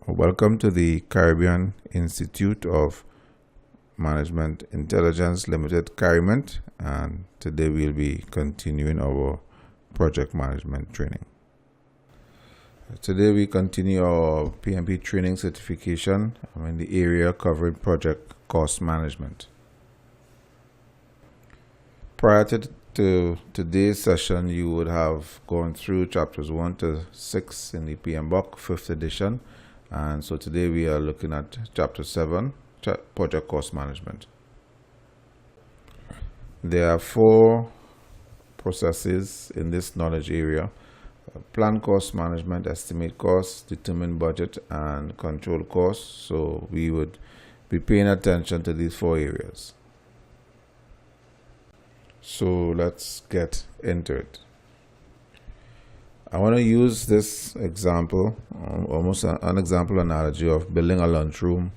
Welcome to the Caribbean Institute of Management Intelligence Limited, CARIMENT, and today we'll be continuing our project management training. Today we continue our PMB training certification in the area covering project cost management. Prior to today's session, you would have gone through chapters 1 to 6 in the PMBok 5th edition. And so today we are looking at chapter 7, project cost management. There are 4 processes in this knowledge area: plan cost management, estimate costs, determine budget, and control costs. So we would be paying attention to these 4 areas. So let's get into it. I want to use this example, almost an example analogy of building a lunchroom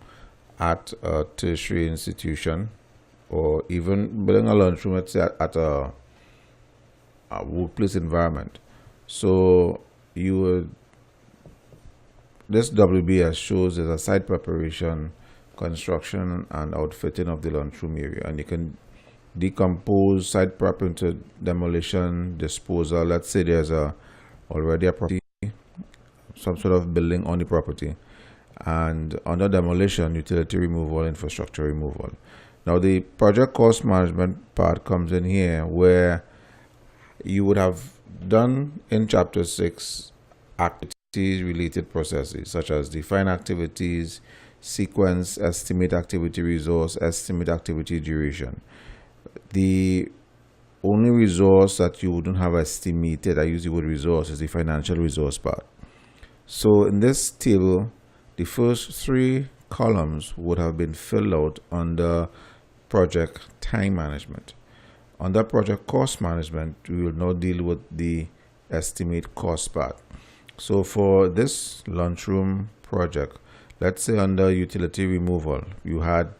at a tertiary institution, or even building a lunchroom at a workplace environment. So this WBS shows as a site preparation, construction, and outfitting of the lunchroom area, and you can decompose site prep into demolition, disposal. Let's say there's already a property, some sort of building on the property, and under demolition, utility removal, infrastructure removal. Now the project cost management part comes in here, where you would have done in chapter 6 activities related processes such as define activities, sequence, estimate activity resource, estimate activity duration. The only resource that you wouldn't have estimated, I use the word resource, is the financial resource part. So in this table, the first 3 columns would have been filled out under project time management. Under project cost management, we will now deal with the estimate cost part. So for this lunchroom project, let's say under utility removal, you had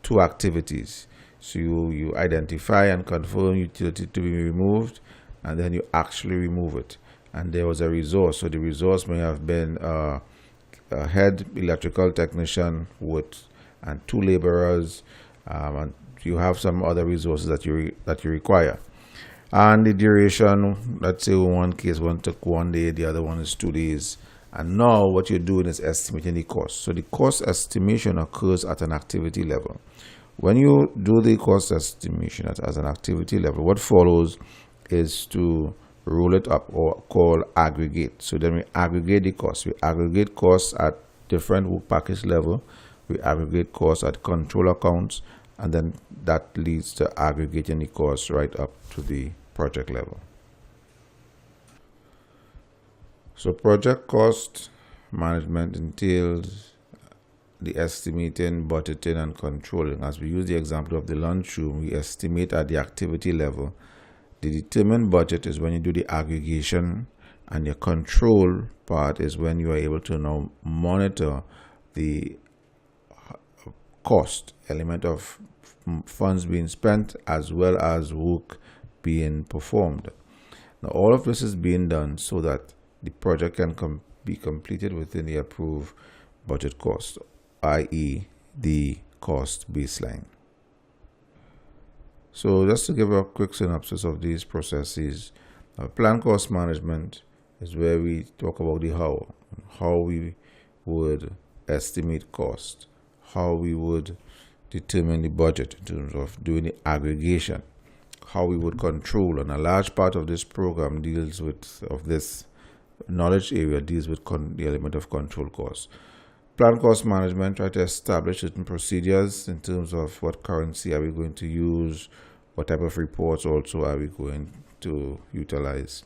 2 activities. So you identify and confirm utility to be removed, and then you actually remove it. And there was a resource. So the resource may have been a head electrical technician and 2 laborers, and you have some other resources that you require. And the duration, let's say in one case one took 1 day, the other one is 2 days. And now what you're doing is estimating the cost. So the cost estimation occurs at an activity level. When you do the cost estimation as an activity level, what follows is to roll it up, or call aggregate. So then we aggregate the costs. We aggregate costs at different work package level. We aggregate costs at control accounts, and then that leads to aggregating the costs right up to the project level. So project cost management entails the estimating, budgeting, and controlling. As we use the example of the lunchroom, we estimate at the activity level. The determined budget is when you do the aggregation, and your control part is when you are able to now monitor the cost element of funds being spent as well as work being performed. Now all of this is being done so that the project can be completed within the approved budget cost, i.e. the cost baseline. So just to give a quick synopsis of these processes, plan cost management is where we talk about the how we would estimate cost, how we would determine the budget in terms of doing the aggregation, how we would control, and a large part of this program deals with, of this knowledge area, deals with the element of control costs. Plan cost management try to establish certain procedures in terms of what currency are we going to use, what type of reports also are we going to utilize.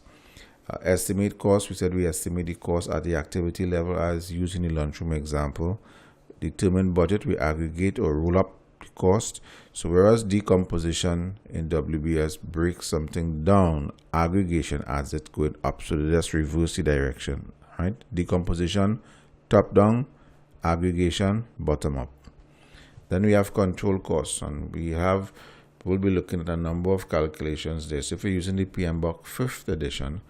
Estimate costs, we said we estimate the cost at the activity level as used in the lunchroom example. Determine budget, we aggregate or roll up the cost. So whereas decomposition in WBS breaks something down, aggregation adds it going up. So they just reverse the direction, right? Decomposition, top down, aggregation, bottom up. Then we have control costs, and we'll be looking at a number of calculations there. So if you're using the PMBok 5th edition,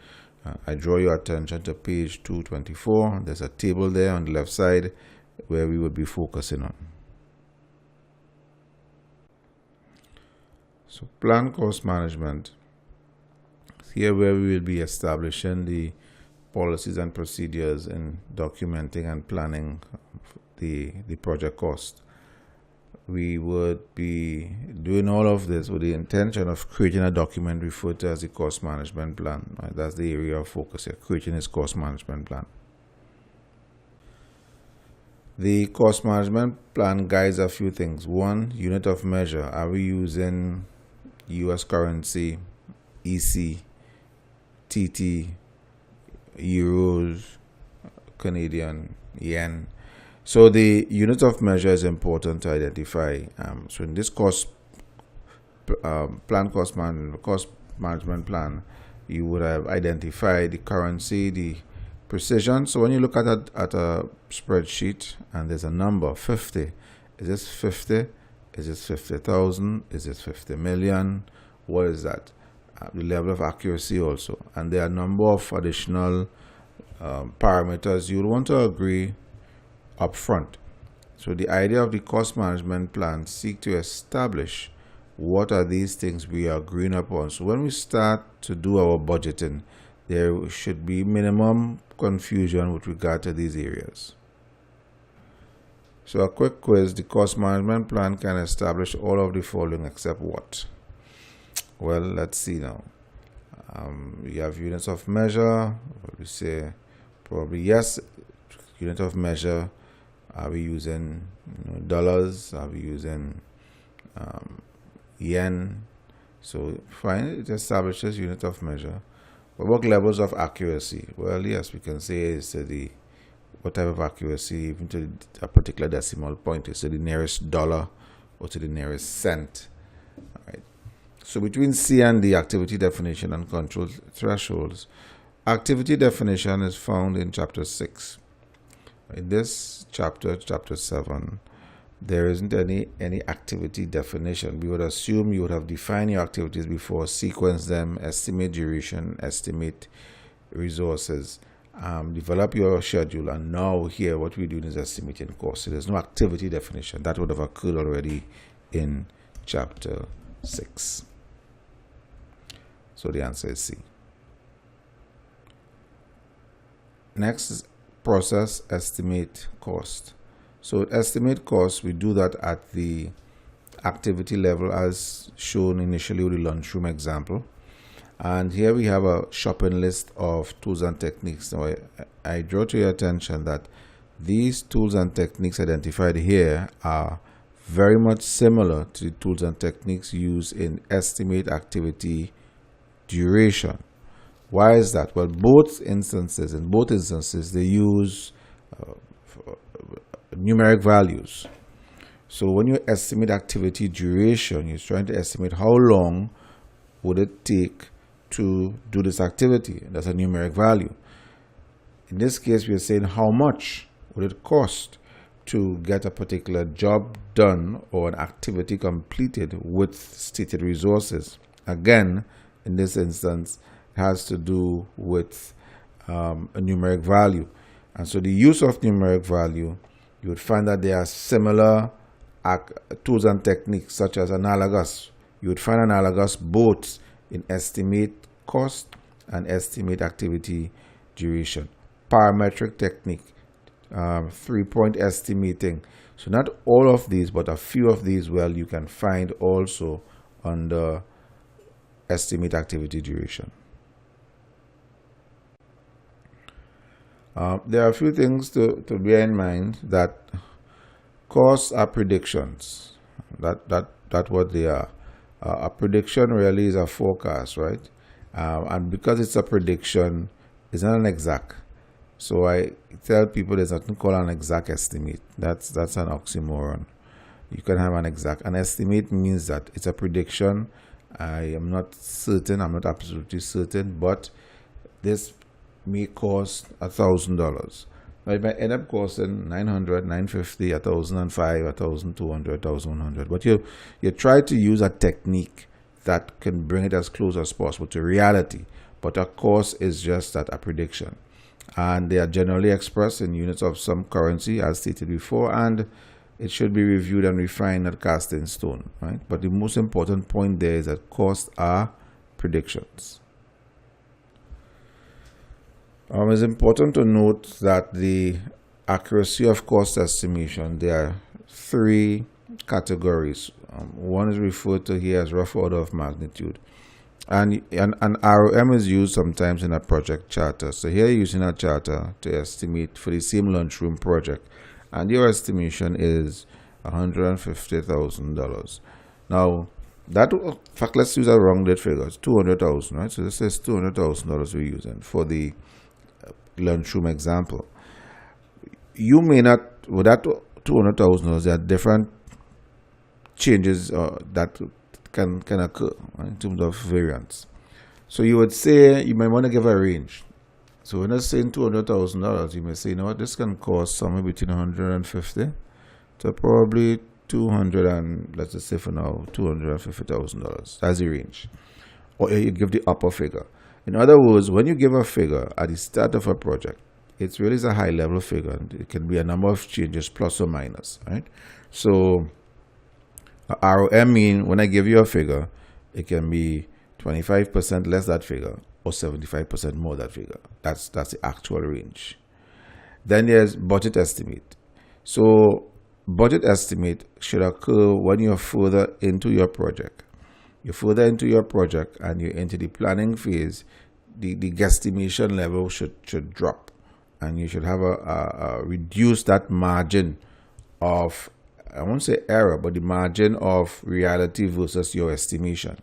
I draw your attention to page 224. There's a table there on the left side where we would be focusing on. So plan cost management. Here where we will be establishing the policies and procedures in documenting and planning the project cost. We would be doing all of this with the intention of creating a document referred to as the cost management plan. Right? That's the area of focus here, creating this cost management plan. The cost management plan guides a few things. One, unit of measure. Are we using US currency, EC, TT, euros, Canadian, yen? So the unit of measure is important to identify. So in this cost management plan, you would have identified the currency, the precision. So when you look at a spreadsheet and there's a number 50, is this 50? Is this 50,000? Is this 50 million? What is that? The level of accuracy also. And there are a number of additional parameters you would want to agree up front. So the idea of the cost management plan seek to establish what are these things we are agreeing upon. So when we start to do our budgeting, there should be minimum confusion with regard to these areas. So a quick quiz: the cost management plan can establish all of the following except what? Well, let's see now. You have units of measure. We say probably yes. Unit of measure. Are we using dollars? Are we using yen? So fine, it establishes unit of measure. But what levels of accuracy? Well, yes, we can say it's what type of accuracy, even to a particular decimal point, is to the nearest dollar or to the nearest cent. All right. So between C and D, activity definition and control thresholds. Activity definition is found in chapter 6. In this chapter 7, there isn't any activity definition. We would assume you would have defined your activities before, sequence them, estimate duration, estimate resources, develop your schedule, and now here what we're doing is estimating costs. So there's no activity definition. That would have occurred already in chapter 6. So the answer is C. Next is process estimate cost. So estimate cost, we do that at the activity level as shown initially with the lunchroom example. And here we have a shopping list of tools and techniques. Now I draw to your attention that these tools and techniques identified here are very much similar to the tools and techniques used in estimate activity duration. Why is that? Well, in both instances, they use numeric values. So when you estimate activity duration, you're trying to estimate how long would it take to do this activity. That's a numeric value. In this case, we are saying how much would it cost to get a particular job done or an activity completed with stated resources. Again, in this instance, has to do with a numeric value. And so the use of numeric value, you would find that there are similar tools and techniques such as analogous. You would find analogous both in estimate cost and estimate activity duration. Parametric technique, 3-point estimating. So not all of these, but a few of these, well, you can find also under estimate activity duration. There are a few things to bear in mind. That costs are predictions. That's what they are. A prediction really is a forecast, right? And because it's a prediction, it's not an exact. So I tell people there's nothing called an exact estimate. That's an oxymoron. You can have an exact. An estimate means that it's a prediction. I am not certain. I'm not absolutely certain, but this may cost $1,000. Now it might end up costing $900, $950, $1,005, $1,200, $1,100. But you try to use a technique that can bring it as close as possible to reality. but a cost is just that, a prediction. And they are generally expressed in units of some currency, as stated before, and it should be reviewed and refined, not cast in stone, right? But the most important point there is that costs are predictions. It's important to note that the accuracy of cost estimation, there are three categories. One is referred to here as rough order of magnitude. And an ROM is used sometimes in a project charter. So here you're using a charter to estimate for the same lunchroom project, and your estimation is $150,000. Now, that, in fact, let's use a rounded figure. It's $200,000, right? So this is $200,000 we're using for the lunchroom example. You may not, with that $200,000, there are different changes that can occur, right, in terms of variance. So you would say you might want to give a range. So when you're saying $200,000, you may say, you know what, this can cost somewhere between $150,000 to probably $200,000, and let's just say for now $250,000. That's the range. Or you give the upper figure. In other words, when you give a figure at the start of a project, it really is a high level figure, and it can be a number of changes, plus or minus, right? So ROM mean when I give you a figure, it can be 25% less that figure or 75% more that figure. That's the actual range. Then there's budget estimate. So budget estimate should occur when you're further into your project. You're further into your project and you're into the planning phase, the guesstimation level should drop, and you should have a reduce that margin of, I won't say error, but the margin of reality versus your estimation.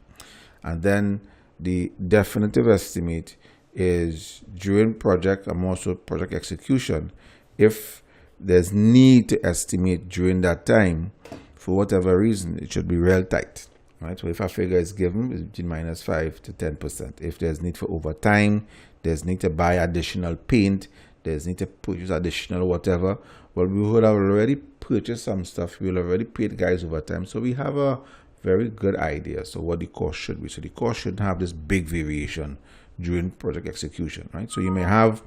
And then the definitive estimate is during project and also project execution. If there's need to estimate during that time, for whatever reason, it should be real tight, right? So if a figure is given, it's between -5 to 10%. If there's need for overtime, there's need to buy additional paint, there's need to purchase additional whatever, well, we would have already purchased some stuff. We will already paid guys overtime, so we have a very good idea. So what the cost should be. So the cost shouldn't have this big variation during project execution, right? So you may have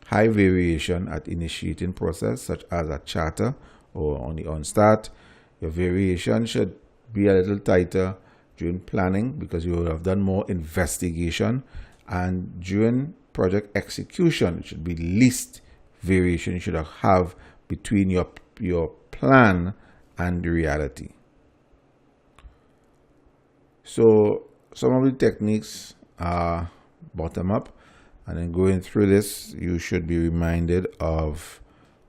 high variation at initiating process, such as a charter or on the on-start. Your variation should be a little tighter during planning because you will have done more investigation, and during project execution, it should be least variation you should have between your plan and the reality. So some of the techniques are bottom up, and then going through this, you should be reminded of,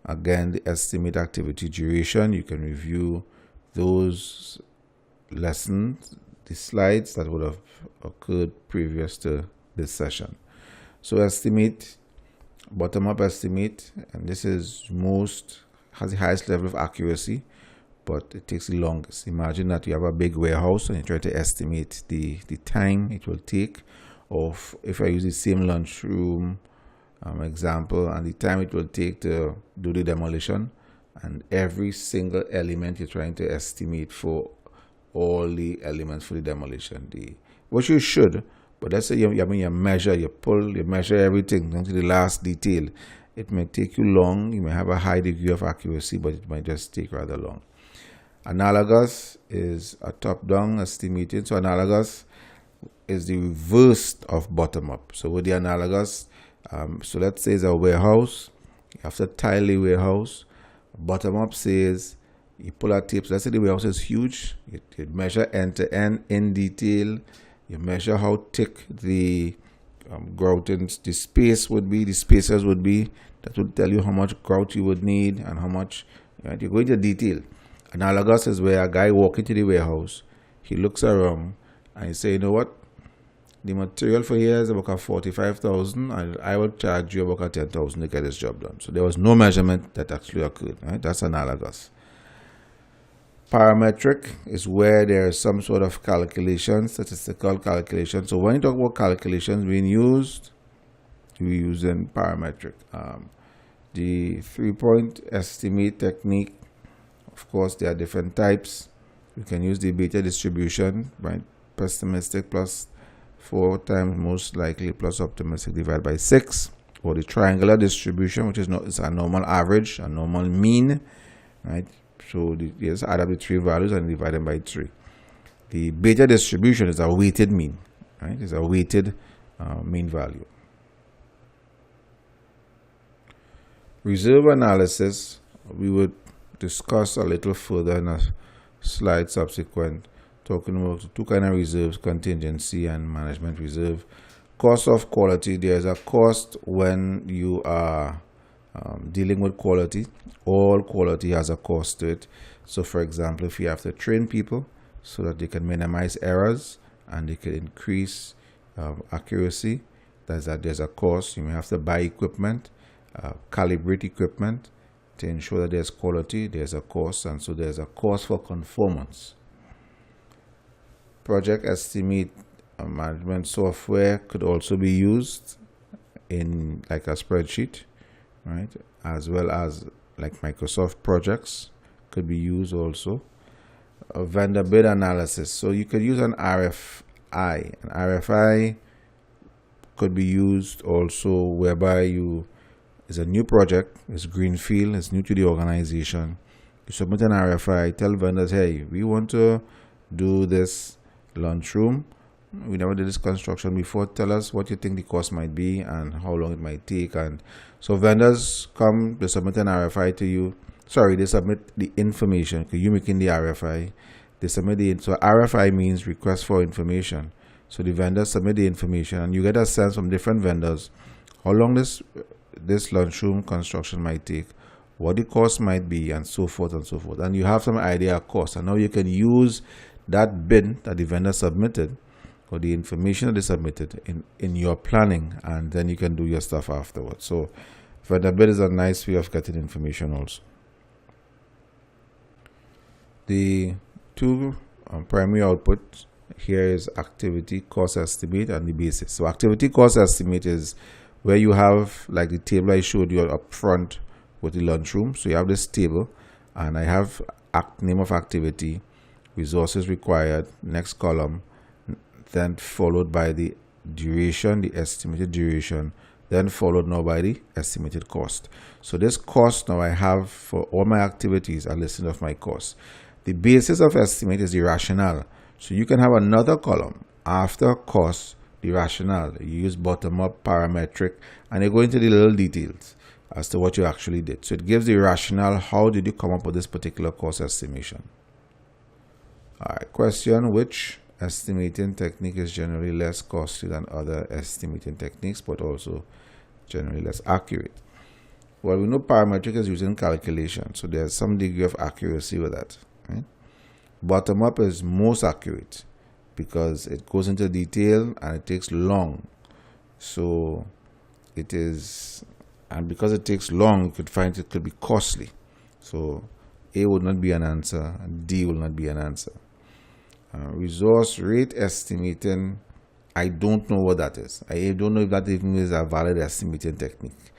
again, the estimate activity duration. You can review those lessons, the slides that would have occurred previous to this session. So estimate, bottom up estimate, and this is has the highest level of accuracy, but it takes the longest. Imagine that you have a big warehouse and you try to estimate the time it will take, or if I use the same lunchroom example, and the time it will take to do the demolition, and every single element you're trying to estimate for all the elements for the demolition, which you should. But let's say you measure, you measure everything down to the last detail. It may take you long. You may have a high degree of accuracy, but it might just take rather long. Analogous is a top-down estimating. So analogous is the reverse of bottom-up. So with the analogous, so let's say it's a warehouse. You have to tile the warehouse. Bottom-up says you pull out tapes. Let's say the warehouse is huge. You measure end-to-end in detail. You measure how thick the grouting, the space would be, the spacers would be. That would tell you how much grout you would need and how much, right? You go into detail. Analogous is where a guy walks into the warehouse, he looks around and he say, you know what, the material for here is about 45,000 and I will charge you about 10,000 to get this job done. So there was no measurement that actually occurred, right? That's analogous. Parametric is where there is some sort of calculation, statistical calculation. So when you talk about calculations being used, we use in parametric. The 3-point estimate technique, of course, there are different types. You can use the beta distribution, right? Pessimistic plus 4 times most likely plus optimistic divided by 6, or the triangular distribution, which is a normal average, a normal mean, right? So just add up the 3 values and divide them by 3. The beta distribution is a weighted mean, right? It's a weighted mean value. Reserve analysis, we would discuss a little further in a slide subsequent, talking about 2 kinds of reserves: contingency and management reserve. Cost of quality, there's a cost when you are dealing with quality. All quality has a cost to it. So for example, if you have to train people so that they can minimize errors and they can increase accuracy, there's a cost. You may have to buy equipment, calibrate equipment to ensure that there's quality. There's a cost, and so there's a cost for conformance. Project estimate management software could also be used in like a spreadsheet, right? As well as like Microsoft projects could be used also. A vendor bid analysis, so you could use an RFI. An RFI could be used also whereby it's a new project, it's greenfield, it's new to the organization. You submit an RFI, tell vendors, hey, we want to do this lunchroom. We never did this construction before. Tell us what you think the cost might be and how long it might take. And so vendors come, they submit an RFI to you. Sorry, they submit the information because you're making the RFI. They submit so RFI means request for information. So the vendors submit the information and you get a sense from different vendors how long this lunchroom construction might take, what the cost might be, and so forth and so forth. And you have some idea of cost. And now you can use that bid that the vendor submitted or the information that they submitted in your planning, and then you can do your stuff afterwards. So vendor bid is a nice way of getting information also. The 2 primary outputs here is activity cost estimate and the basis. So activity cost estimate is where you have like the table I showed you up front with the lunchroom. So you have this table and I have name of activity, resources required, next column, then followed by the duration, the estimated duration, then followed now by the estimated cost. So this cost now I have for all my activities a listing of my costs. The basis of estimate is the rationale. So you can have another column after cost, the rationale. You use bottom-up, parametric, and you go into the little details as to what you actually did. So it gives the rationale. How did you come up with this particular cost estimation? All right, question: which estimating technique is generally less costly than other estimating techniques, but also generally less accurate? Well, we know parametric is using calculation, so there's some degree of accuracy with that. Right? Bottom up is most accurate because it goes into detail and it takes long. So it is, and because it takes long, you could find it could be costly. So A would not be an answer, and D will not be an answer. Resource rate estimating, I don't know what that is. I don't know if that even is a valid estimating technique.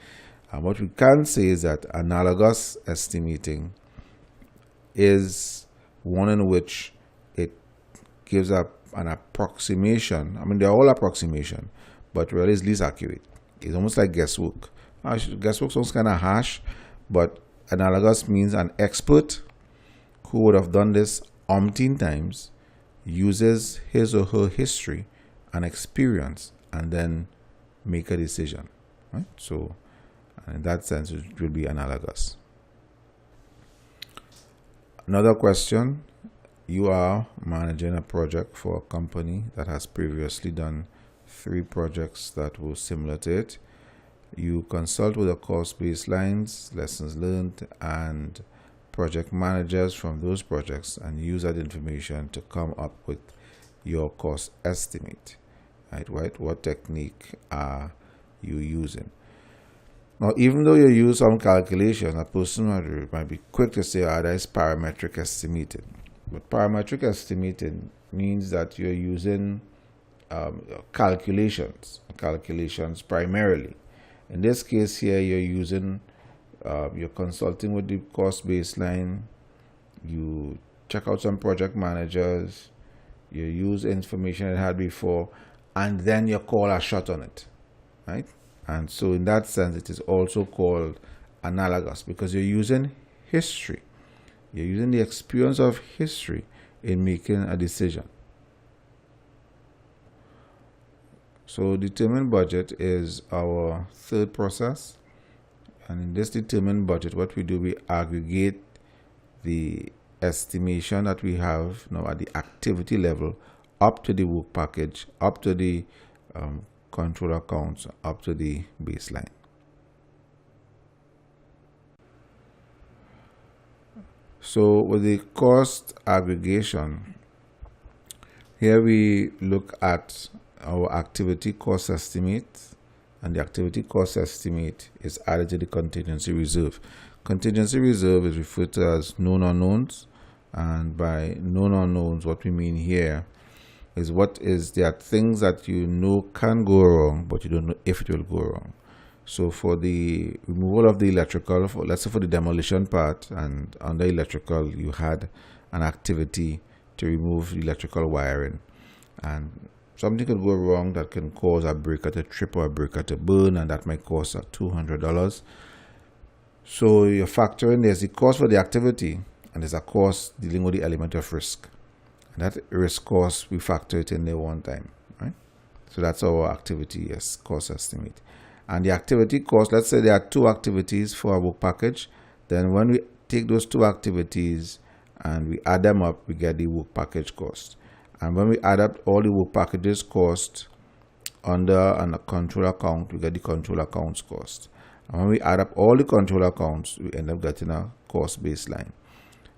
What we can say is that analogous estimating is one in which it gives an approximation. I mean, they're all approximation, but really is least accurate. It's almost like guesswork. Guesswork sounds kind of harsh, but analogous means an expert who would have done this umpteen times uses his or her history and experience and then make a decision, right? So in that sense it will be analogous. Another question: you are managing a project for a company that has previously done 3 projects that were similar to it. You consult with the cost baselines, lessons learned, and project managers from those projects and use that information to come up with your cost estimate. Right? What technique are you using? Now, even though you use some calculation, a person might be quick to say, that is parametric estimating. But parametric estimating means that you're using calculations primarily. In this case here, you're consulting with the cost baseline, you check out some project managers, you use information it had before, and then you call a shot on it, right? And so in that sense, it is also called analogous, because you're using history. You're using the experience of history in making a decision. So determine budget is our third process. And in this determine budget, what we do, we aggregate the estimation that we have now at the activity level up to the work package, up to the control accounts, up to the baseline. So with the cost aggregation, here we look at our activity cost estimate, and the activity cost estimate is added to the contingency reserve. Contingency reserve is referred to as known unknowns, and by known unknowns, what we mean here is there are things that you know can go wrong, but you don't know if it will go wrong. So for the removal of the electrical, let's say for the demolition part, and under electrical you had an activity to remove the electrical wiring, and something could go wrong that can cause a breaker to trip or a breaker to burn, and that might cost $200. So you factor in, there's the cost for the activity, and there's a cost dealing with the element of risk. And that risk cost, we factor it in there one time, right? So that's our activity cost estimate. And the activity cost, let's say there are 2 activities for a work package. Then when we take those 2 activities and we add them up, we get the work package cost. And when we add up all the work packages cost under a control account, we get the control accounts cost. And when we add up all the control accounts, we end up getting a cost baseline.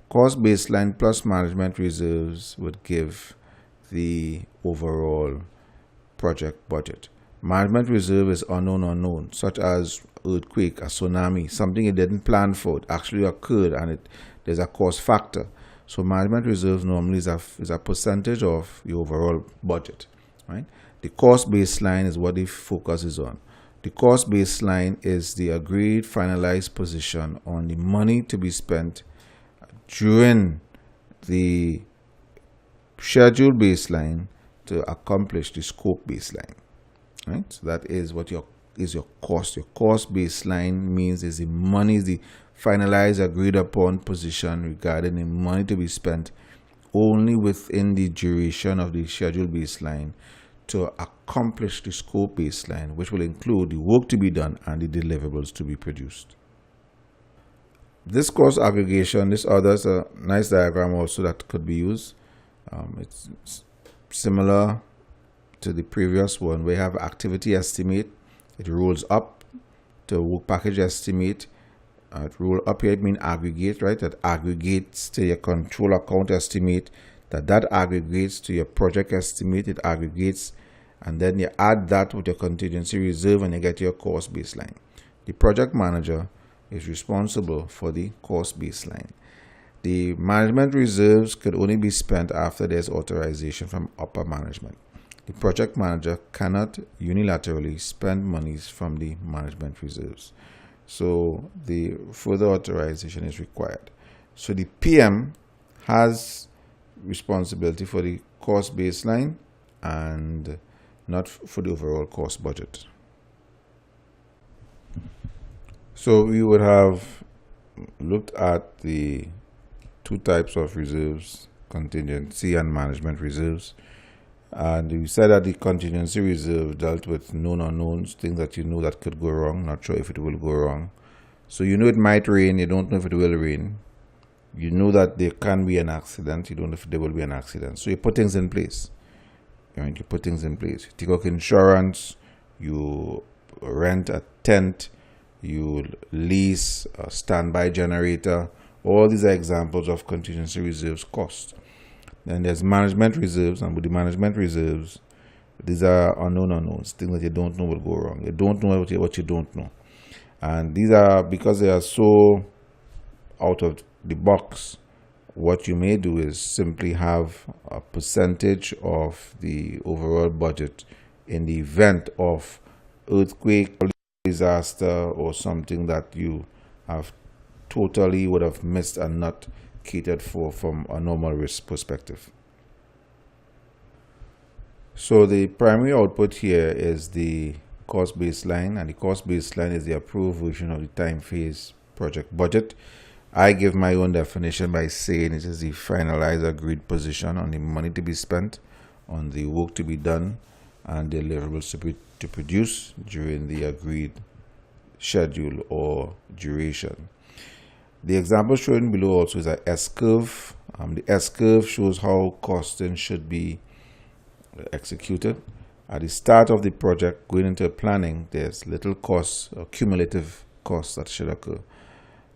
Cost baseline plus management reserves would give the overall project budget. Management reserve is unknown, such as earthquake, a tsunami, something you didn't plan for, it actually occurred, and there's a cost factor. So management reserves normally is a percentage of the overall budget, right? The cost baseline is what the focus is on. The cost baseline is the agreed finalized position on the money to be spent during the scheduled baseline to accomplish the scope baseline, right? So that is what your cost. Your cost baseline means is the money, is the finalized agreed upon position regarding the money to be spent only within the duration of the scheduled baseline to accomplish the scope baseline, which will include the work to be done and the deliverables to be produced. This cost aggregation, this other is a nice diagram also that could be used. It's similar to the previous one. We have activity estimate. It rolls up to work package estimate. It roll up here, it means aggregate, right? That aggregates to your control account estimate. That aggregates to your project estimate. It aggregates, and then you add that with your contingency reserve, and you get your cost baseline. The project manager is responsible for the cost baseline. The management reserves could only be spent after there's authorization from upper management. The project manager cannot unilaterally spend monies from the management reserves. So the further authorization is required. So the PM has responsibility for the cost baseline and not for the overall cost budget. So we would have looked at the 2 types of reserves, contingency and management reserves. And we said that the contingency reserve dealt with known unknowns, things that you know that could go wrong, not sure if it will go wrong. So you know it might rain, you don't know if it will rain. You know that there can be an accident, you don't know if there will be an accident. So you put things in place. You put things in place. You take out insurance, you rent a tent, you lease a standby generator. All these are examples of contingency reserves cost. Then there's management reserves, and with the management reserves, these are unknown unknowns, things that you don't know will go wrong. You don't know what you don't know. And these are, because they are so out of the box, what you may do is simply have a percentage of the overall budget in the event of earthquake, disaster, or something that you have totally would have missed and not catered for from a normal risk perspective. So the primary output here is the cost baseline, and the cost baseline is the approved version of the time phase project budget. I give my own definition by saying it is the finalized agreed position on the money to be spent, on the work to be done, and deliverables to produce during the agreed schedule or duration. The example shown below also is an S-curve. The S-curve shows how costing should be executed. At the start of the project, going into planning, there's little costs or cumulative costs that should occur.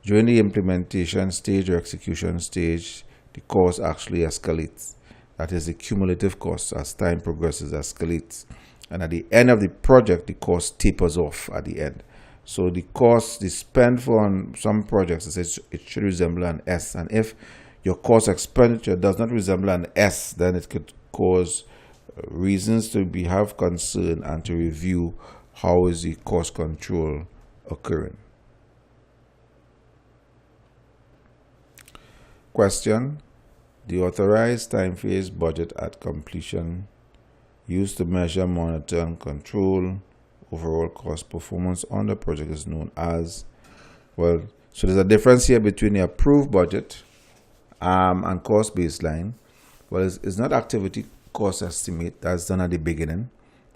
During the implementation stage or execution stage, the cost actually escalates. That is, the cumulative costs as time progresses escalates. And at the end of the project, the cost tapers off at the end. So the cost, the spend for on some projects, it should resemble an S. And if your cost expenditure does not resemble an S, then it could cause reasons to have concern and to review how is the cost control occurring. Question: the authorized time phase budget at completion used to measure, monitor, and control overall cost performance on the project is known as, well, so there's a difference here between the approved budget and cost baseline. Well, it's not activity cost estimate that's done at the beginning.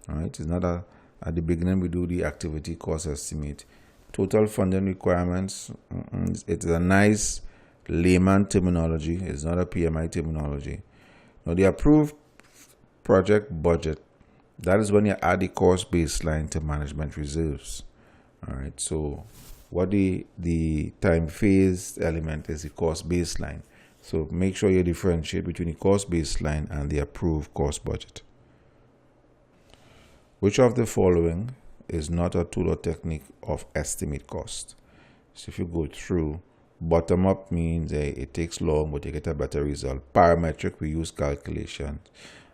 All right, it's not at the beginning we do the activity cost estimate. Total funding requirements, it is a nice layman terminology. It's not a PMI terminology. Now, the approved project budget, that is when you add the cost baseline to management reserves. All right, so what the time phase element is the cost baseline. So make sure you differentiate between the cost baseline and the approved cost budget. Which of the following is not a tool or technique of estimate cost? So if you go through, bottom up means it takes long but you get a better result. Parametric, we use calculations.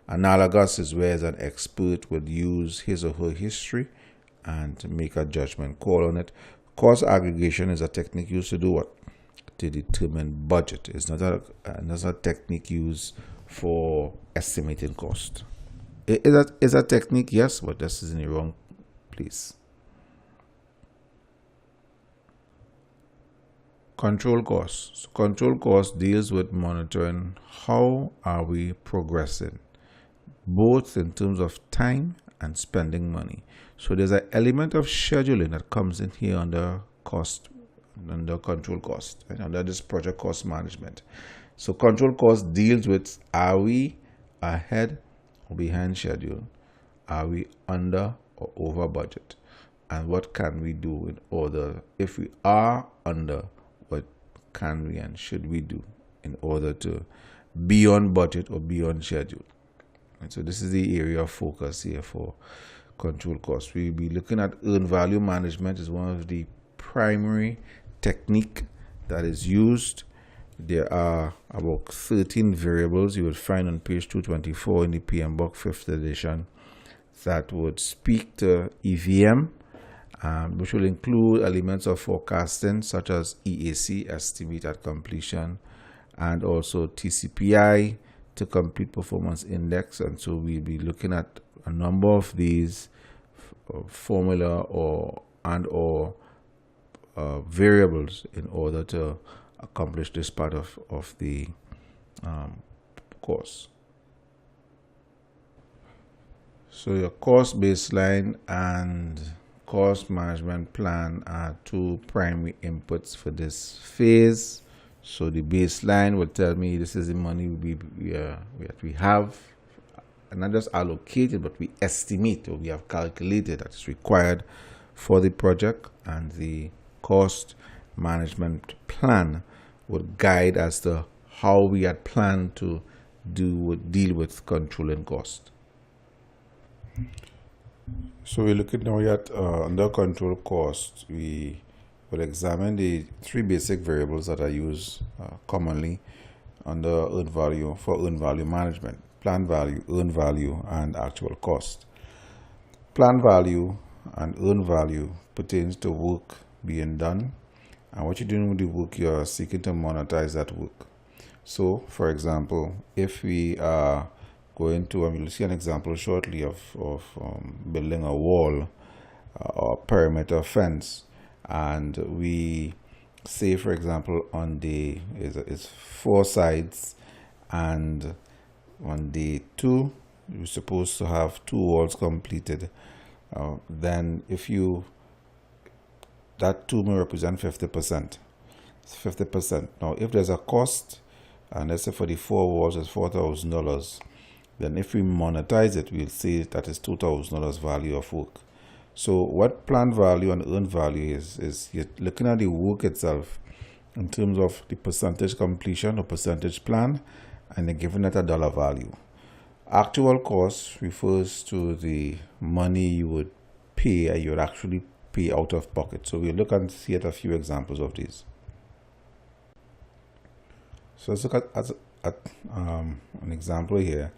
Analogous is where an expert would use his or her history and make a judgment call on it. Cost aggregation is a technique used to do what? To determine budget. It's not a technique used for estimating cost. Is a technique? Yes, but this is in the wrong place. Control costs. So control cost deals with monitoring how are we progressing, both in terms of time and spending money. So there's an element of scheduling that comes in here under cost, under control cost, and under this project cost management. So control cost deals with, are we ahead or behind schedule? Are we under or over budget? And what can we do in order, if we are under, what can we and should we do in order to be on budget or be on schedule? And so this is the area of focus here for control costs. We'll be looking at earned value management is one of the primary technique that is used. There are about 13 variables you will find on page 224 in the PMBok 5th edition that would speak to EVM, which will include elements of forecasting such as EAC, estimate at completion, and also TCPI, to complete performance index. And so we'll be looking at a number of these formula or variables in order to accomplish this part of the course. So your cost baseline and cost management plan are two primary inputs for this phase. So the baseline will tell me this is the money we have, and not just allocated, but we estimate or we have calculated that is required for the project, and the cost management plan would guide as to how we had planned to deal with controlling cost. So we're looking now at under control cost. We will examine the three basic variables that are used commonly under earned value for earned value management: planned value, earned value, and actual cost. Planned value and earned value pertains to work being done, and what you're doing with the work, you're seeking to monetize that work. So for example, if we are go into, and we'll see an example shortly of building a wall or perimeter fence, and we say, for example, on the it's 4 sides, and on day 2 you're supposed to have 2 walls completed. Then if you, that 2 may represent 50%. 50%. Now if there's a cost, and let's say for the 4 walls is $4,000, then if we monetize it, we'll say that is $2,000 value of work. So what planned value and earned value is you're looking at the work itself in terms of the percentage completion or percentage plan, and you're giving it a dollar value. Actual cost refers to the money you would pay, and you would actually pay out of pocket. So we'll look and see at a few examples of these. So let's look at an example here.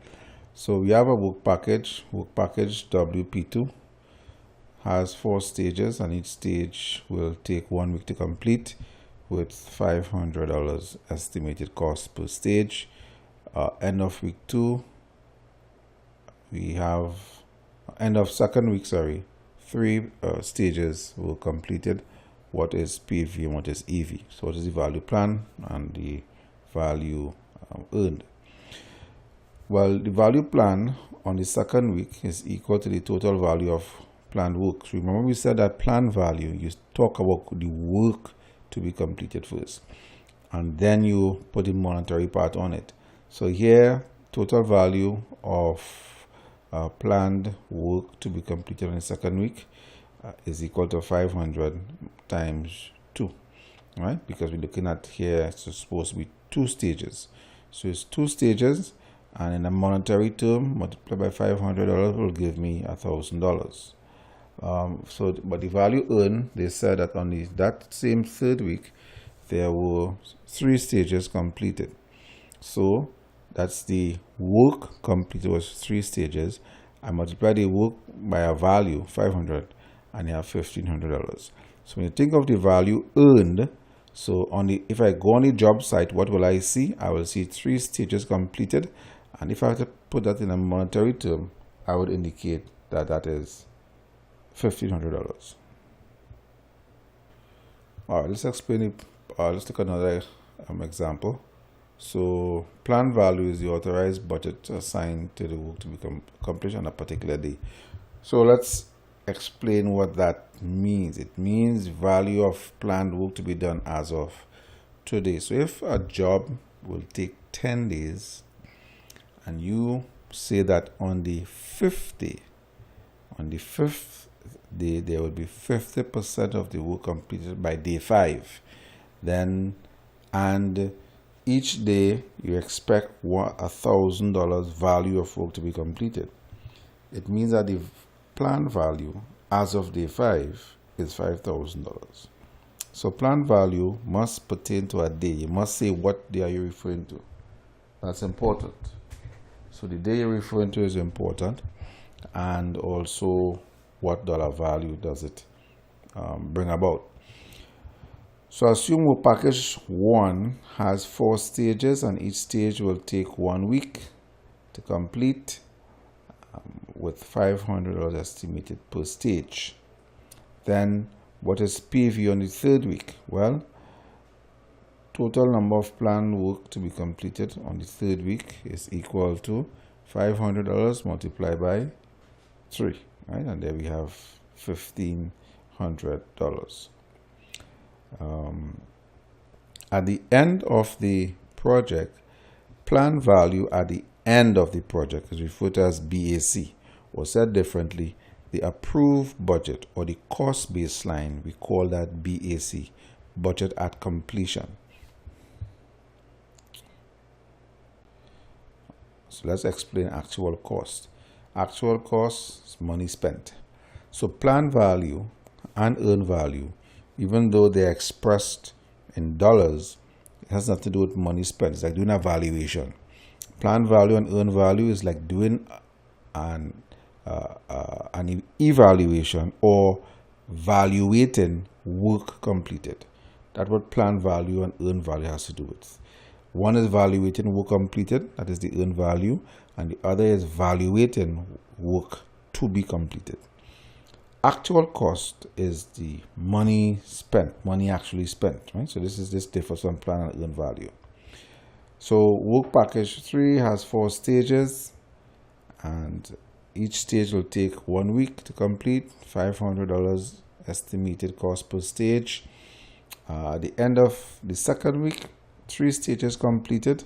So we have a work package WP2 has 4 stages, and each stage will take 1 week to complete, with $500 estimated cost per stage. End of week 2, we have end of second week, 3 stages were completed. What is PV and what is EV? So what is the value plan and the value earned? Well, the value plan on the second week is equal to the total value of planned work. So remember, we said that planned value, you talk about the work to be completed first, and then you put the monetary part on it. So here, total value of planned work to be completed in the second week is equal to 500 times 2, right? Because we're looking at here, it's supposed to be 2 stages. So it's 2 stages, and in a monetary term, multiplied by $500 will give me $1,000. But the value earned, they said that on that same third week, there were 3 stages completed. So that's the work completed was 3 stages. I multiply the work by a value, 500, and you have $1,500. So when you think of the value earned, so if I go on the job site, what will I see? I will see 3 stages completed, and if I have to put that in a monetary term, I would indicate that that is $1,500. All right, let's explain it. Let's look at another example. So planned value is the authorized budget assigned to the work to become accomplished on a particular day. So let's explain what that means. It means value of planned work to be done as of today. So if a job will take 10 days, and you say that on the 5th day, there will be 50% of the work completed by day 5. Then, and each day you expect $1,000 value of work to be completed. It means that the planned value as of day 5 is $5,000. So planned value must pertain to a day. You must say what day are you referring to. That's important. So the day you're referring to is important, and also what dollar value does it bring about. So assume work package 1 has 4 stages, and each stage will take 1 week to complete, with $500 estimated per stage. Then what is PV on the 3rd week? Well, total number of planned work to be completed on the 3rd week is equal to $500 multiplied by 3, right? And there we have $1,500. At the end of the project, planned value at the end of the project is referred to as BAC, or said differently, the approved budget or the cost baseline, we call that BAC, budget at completion. So let's explain actual cost. Actual cost is money spent. So planned value and earned value, even though they're expressed in dollars, it has nothing to do with money spent. It's like doing a valuation. Planned value and earned value is like doing an evaluation or valuating work completed. That's what planned value and earned value has to do with. One is valuating work completed, that is the earned value, and the other is valuating work to be completed. Actual cost is the money spent, money actually spent, right? So this differs from plan and earned value. So work package 3 has 4 stages, and each stage will take 1 week to complete. $500 estimated cost per stage. At the end of the second week, 3 stages completed,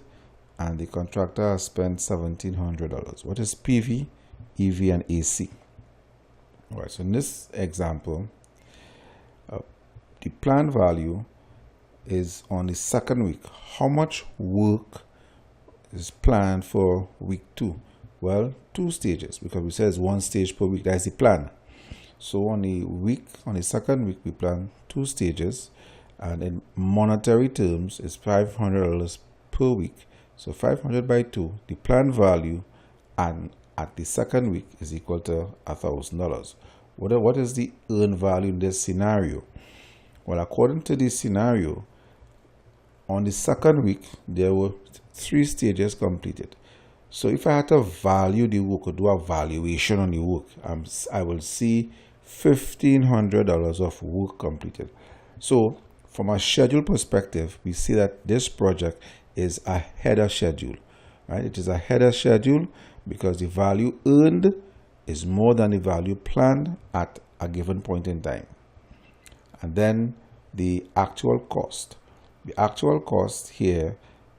and the contractor has spent $1,700. What is PV, EV, and AC? All right, so in this example, the planned value is on the second week. How much work is planned for week 2? Well, 2 stages, because we said it's 1 stage per week. That's the plan. So on the second week, we plan 2 stages, and in monetary terms, it's $500 per week. So 500 by 2, the planned value, and at the second week is equal to $1,000. What is the earned value in this scenario? Well, according to this scenario, on the second week, there were 3 stages completed. So if I had to value the work or do a valuation on the work, I will see $1,500 of work completed. So from a schedule perspective, we see that this project is ahead of schedule, right? It is ahead of schedule because the value earned is more than the value planned at a given point in time. And then the actual cost. The actual cost here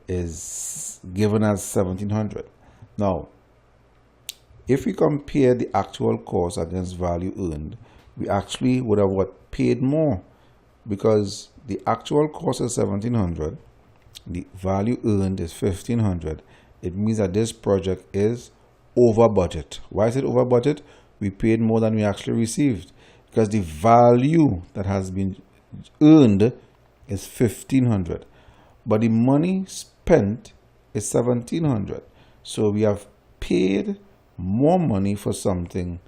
is given as $1,700. Now, if we compare the actual cost against value earned, we actually would have paid more, because the actual cost is $1,700, the value earned is $1,500. It means that this project is over budget. Why is it over budget? We paid more than we actually received, because the value that has been earned is $1,500, but the money spent is $1,700. So we have paid more money for something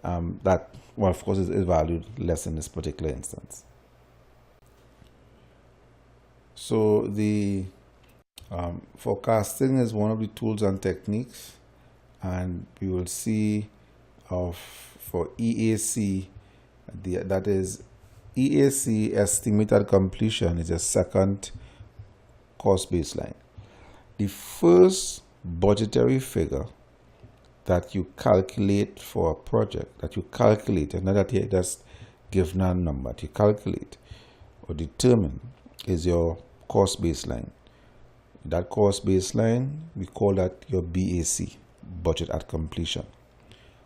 that, well, of course, is valued less in this particular instance. So the forecasting is one of the tools and techniques, and we will see for EAC, that is EAC estimated completion is a second cost baseline. The first budgetary figure that you calculate for a project, that you calculate, and not that you just give a number, that you calculate or determine, is your cost baseline. That cost baseline, we call that your BAC, budget at completion.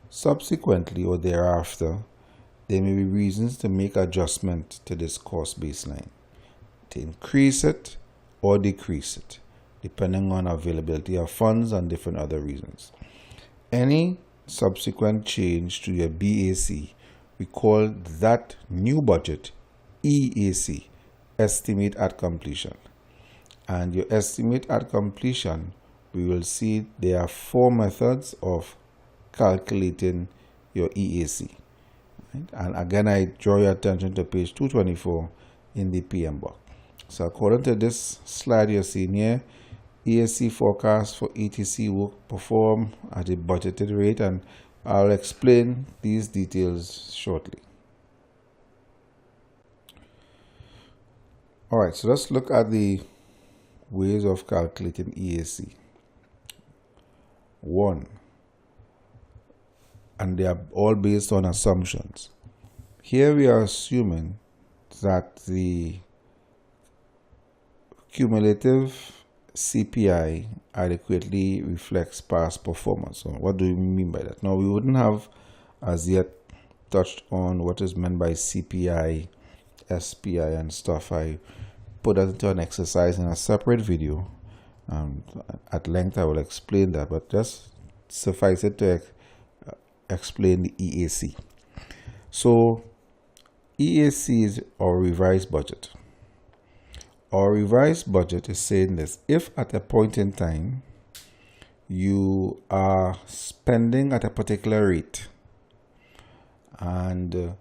Subsequently or thereafter, there may be reasons to make adjustment to this cost baseline, to increase it or decrease it, depending on availability of funds and different other reasons. Any subsequent change to your BAC, we call that new budget EAC, estimate at completion. And your estimate at completion, we will see there are 4 methods of calculating your EAC. Right? And again, I draw your attention to page 224 in the PMBok. So according to this slide you're seeing here, EAC forecast for ETC work performed at a budgeted rate, and I'll explain these details shortly. Alright, so let's look at the ways of calculating EAC. 1, and they are all based on assumptions. Here we are assuming that the cumulative CPI adequately reflects past performance. So what do we mean by that? Now, we wouldn't have as yet touched on what is meant by CPI, SPI, and stuff. I put that into an exercise in a separate video. At length I will explain that, but just suffice it to explain the EAC. So EAC is our revised budget. Our revised budget is saying this: if at a point in time you are spending at a particular rate, and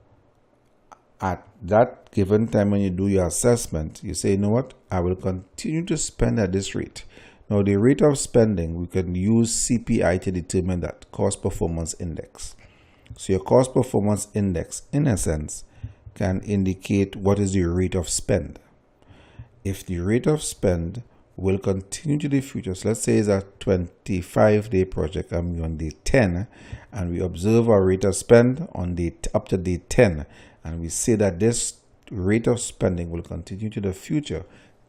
at that given time when you do your assessment, you say, you know what, I will continue to spend at this rate. Now, the rate of spending, we can use CPI to determine that, cost performance index. So your cost performance index, in a sense, can indicate what is the rate of spend. If the rate of spend will continue to the future, so let's say it's a 25-day project, and we're on day 10, and we observe our rate of spend on up to day 10, and we say that this rate of spending will continue to the future,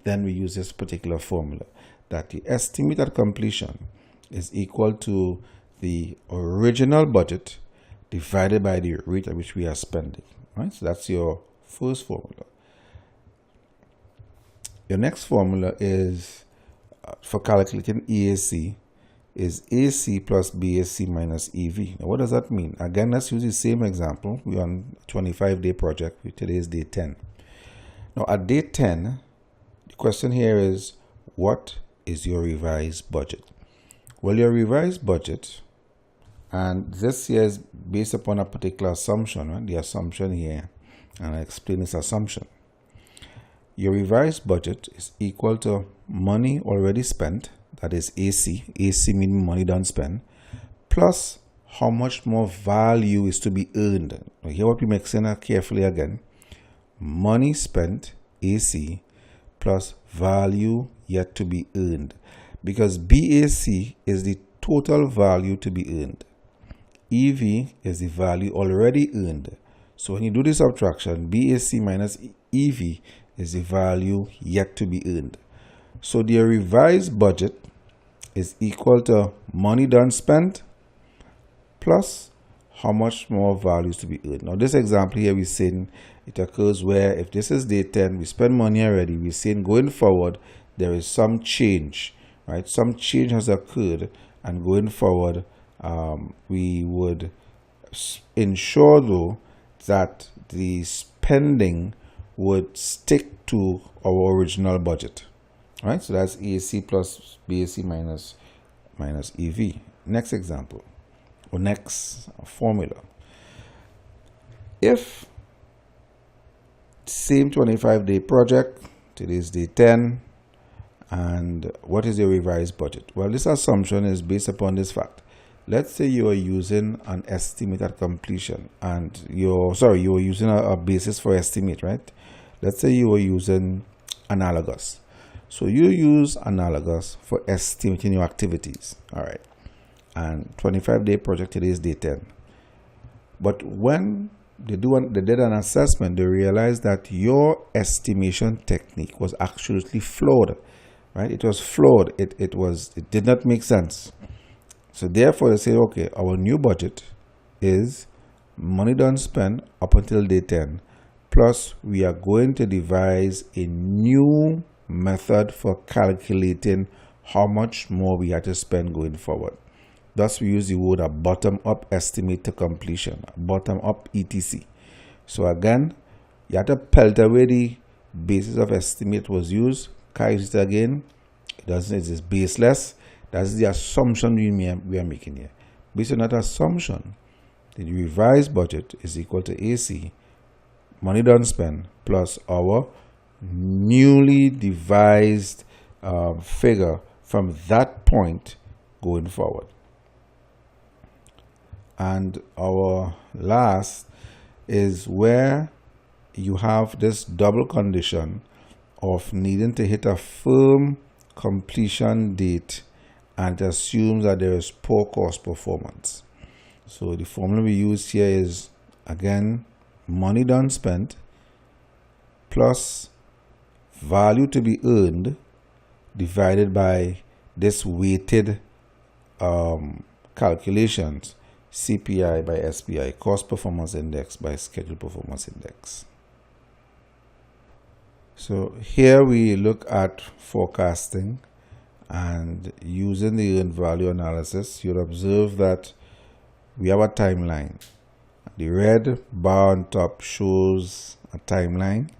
then we use this particular formula, that the estimate at completion is equal to the original budget divided by the rate at which we are spending. Right? So that's your first formula. Your next formula is for calculating EAC is AC plus BAC minus EV. Now, what does that mean? Again, let's use the same example. We're on a 25-day project. Today is day 10. Now, at day 10, the question here is, what is your revised budget? Well, your revised budget, and this here is based upon a particular assumption, right? The assumption here, and I explain this assumption. Your revised budget is equal to money already spent, that is AC, AC meaning money done spent, plus how much more value is to be earned. Now, here what we mixing carefully again. Money spent, AC, plus value yet to be earned. Because BAC is the total value to be earned. EV is the value already earned. So when you do this subtraction, BAC minus EV is the value yet to be earned. So the revised budget is equal to money done spent plus how much more value is to be earned. Now this example here, we're saying it occurs where if this is day 10, we spend money already, we're saying going forward there is some change, right? Some change has occurred, and going forward we would ensure though that the spending would stick to our original budget. Right, so that's EAC plus BAC minus EV. Next example, or next formula. If same 25-day project, today's day 10, and what is your revised budget? Well, this assumption is based upon this fact. Let's say you are using an estimate at completion, and you are using a basis for estimate, right? Let's say you are using analogous. So you use analogous for estimating your activities. All right. And 25-day project, today is day 10. But when they did an assessment, they realized that your estimation technique was actually flawed. Right? It was flawed. It did not make sense. So therefore they say, okay, our new budget is money done spent up until day 10. Plus we are going to devise a new method for calculating how much more we had to spend going forward. Thus, we use the word a bottom-up estimate to completion, bottom-up ETC. So again, you have to pelt away the basis of estimate was used. Use it again. It is baseless. That's the assumption we are making here. Based on that assumption, the revised budget is equal to AC, money done spent, plus our newly devised figure from that point going forward. And our last is where you have this double condition of needing to hit a firm completion date, and it assumes that there is poor cost performance. So the formula we use here is, again, money done spent plus value to be earned divided by this weighted calculations, CPI by SPI, cost performance index by schedule performance index. So here we look at forecasting, and using the earned value analysis, you'll observe that we have a timeline. The red bar on top shows a timeline,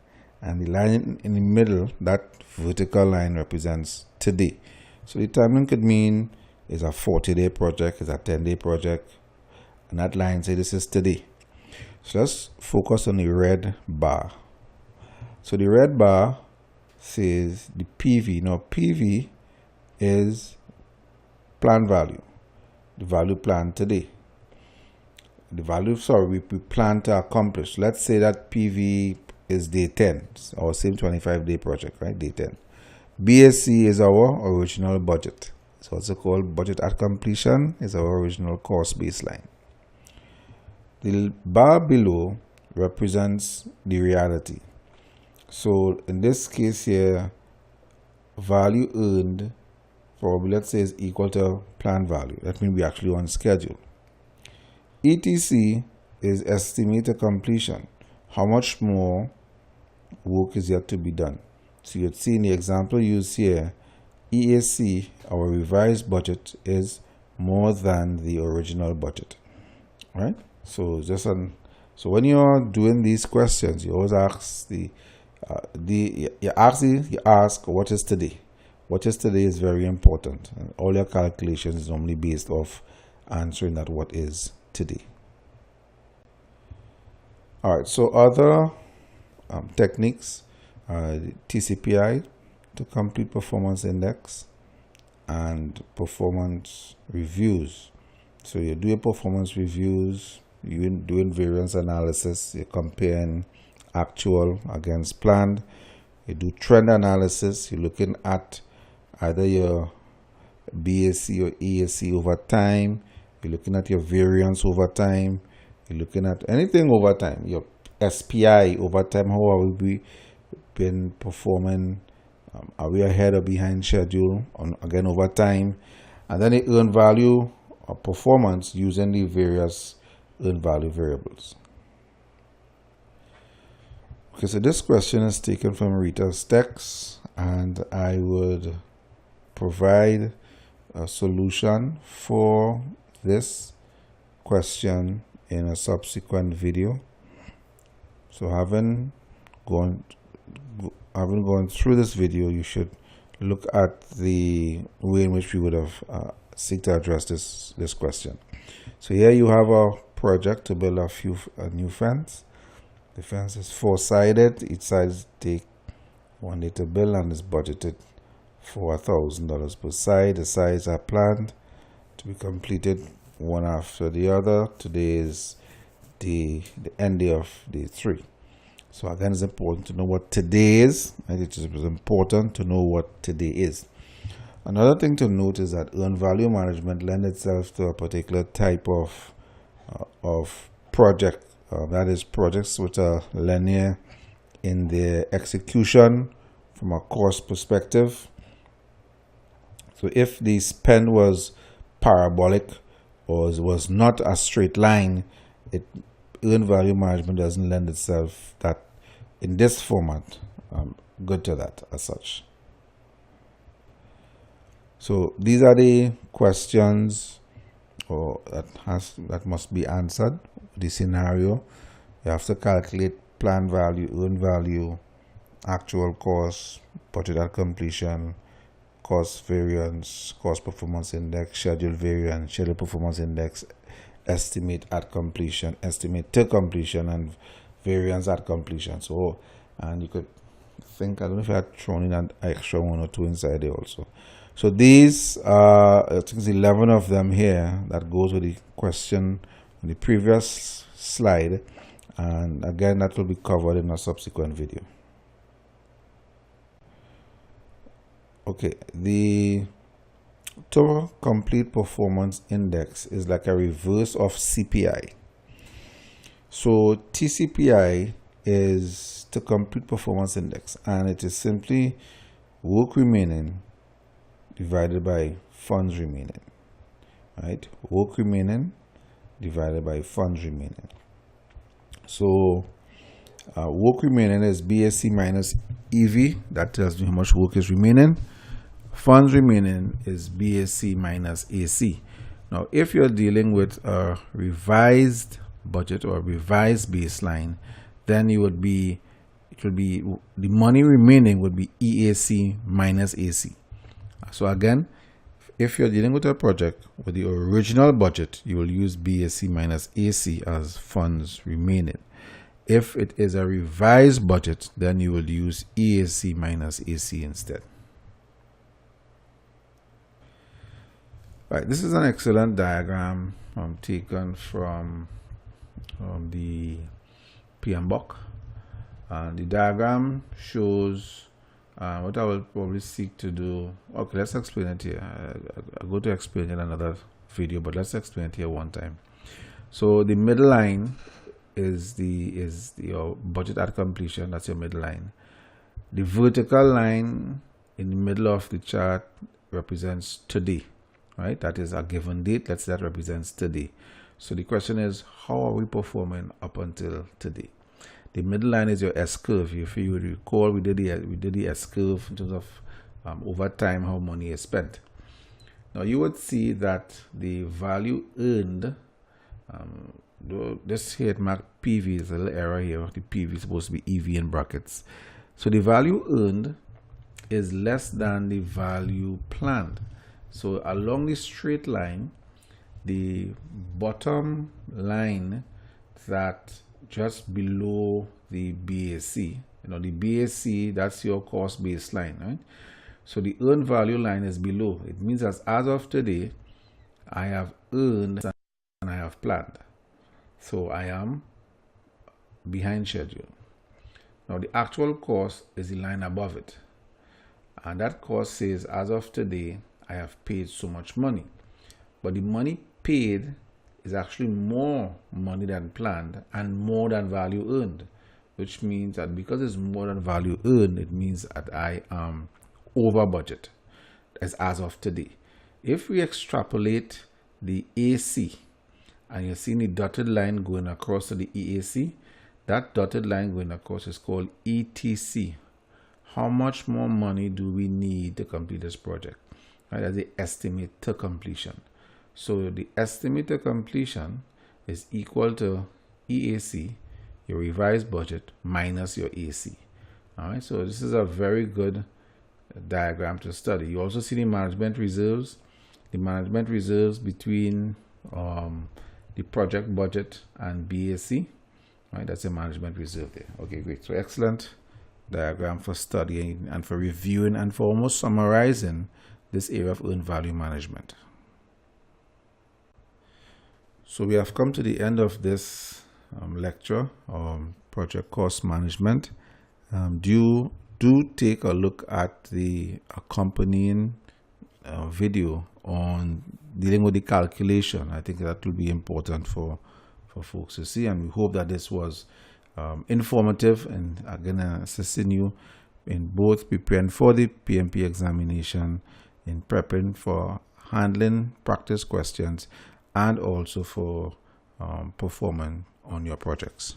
and the line in the middle, that vertical line, represents today. So the timeline could mean it's a 40-day project, it's a 10-day project, and that line says this is today. So let's focus on the red bar. So the red bar says the PV. Now PV is planned value, the value planned today. The value, we plan to accomplish. Let's say that PV is day 10, our same 25-day project, right? Day 10. BAC is our original budget. It's also called budget at completion, is our original cost baseline. The bar below represents the reality. So in this case here, value earned probably, let's say, is equal to planned value. That means we actually on schedule. ETC is estimated completion. How much more work is yet to be done? So you'd see in the example used here, EAC, our revised budget, is more than the original budget, right? So so when you're doing these questions, you always ask you ask what is today. What is today is very important, and all your calculations is normally based off answering that what is today. All right, so other techniques, TCPI, to complete performance index, and performance reviews. So you're doing performance reviews, you're doing variance analysis, you're comparing actual against planned, you do trend analysis, you're looking at either your BAC or EAC over time, you're looking at your variance over time, you're looking at anything over time, your SPI over time, how have we been performing, are we ahead or behind schedule, again over time, and then the earned value or performance using the various earned value variables. Okay, so this question is taken from Rita's text, and I would provide a solution for this question in a subsequent video. So having gone through this video, you should look at the way in which we would have seek to address this question. So here you have a project to build a new fence. The fence is 4-sided. Each side take 1 day to build and is budgeted for $1,000 per side. The sides are planned to be completed one after the other. Today is the end day of day 3. So again, it's important to know what today is. Right? It is important to know what today is. Another thing to note is that earned value management lends itself to a particular type of project. That is, projects which are linear in their execution from a cost perspective. So if the spend was parabolic or was not a straight line, earned value management doesn't lend itself that in this format good to that as such. So these are the questions that must be answered. The scenario, you have to calculate planned value, earned value, actual cost, budget at completion, cost variance, cost performance index, schedule variance, schedule performance index, estimate at completion, estimate to completion, and variance at completion. So, and you could think, I don't know if I had thrown in an extra 1 or 2 inside there also. So these I think it's 11 of them here that goes with the question on the previous slide, and again that will be covered in a subsequent video. Okay, the total complete performance index is like a reverse of CPI. So TCPI is the complete performance index, and it is simply work remaining divided by funds remaining, right? Work remaining divided by funds remaining. So work remaining is BAC minus EV. That tells me how much work is remaining. Funds remaining is BAC minus AC. Now, if you're dealing with a revised budget or revised baseline, then it would be the money remaining would be EAC minus AC. So again, if you're dealing with a project with the original budget, you will use BAC minus AC as funds remaining. If it is a revised budget, then you will use EAC minus AC instead. Right, this is an excellent diagram taken from the PMBok. The diagram shows what I will probably seek to do. Okay, let's explain it here. I'll go to explain in another video, but let's explain it here one time. So the middle line is your budget at completion. That's your middle line. The vertical line in the middle of the chart represents today, right? That is a given date. Let's say that represents today. So the question is, how are we performing up until today? The middle line is your S curve. If you recall, we did the S curve in terms of over time how money is spent. Now you would see that the value earned, this here it marked PV, is a little error here. The PV is supposed to be EV in brackets. So the value earned is less than the value planned. So along the straight line, the bottom line that just below the BAC, the BAC, that's your cost baseline, right? So the earned value line is below. It means that as of today, I have earned and I have planned. So I am behind schedule. Now the actual cost is the line above it. And that cost says, as of today, I have paid so much money. But the money paid is actually more money than planned and more than value earned, which means that because it's more than value earned, it means that I am over budget as of today. If we extrapolate the AC, and you're seeing the dotted line going across to the EAC, that dotted line going across is called ETC. How much more money do we need to complete this project? Right, that's the estimate to completion. So the estimate to completion is equal to EAC, your revised budget, minus your AC. All right, so this is a very good diagram to study. You also see the management reserves. The management reserves between the project budget and BAC. Right, that's a management reserve there. Okay, great. So excellent diagram for studying and for reviewing and for almost summarizing this area of earned value management. So we have come to the end of this lecture on project cost management. Do take a look at the accompanying video on dealing with the calculation. I think that will be important for folks to see, and we hope that this was informative and again assisting you in both preparing for the PMP examination, in prepping for handling practice questions, and also for performing on your projects.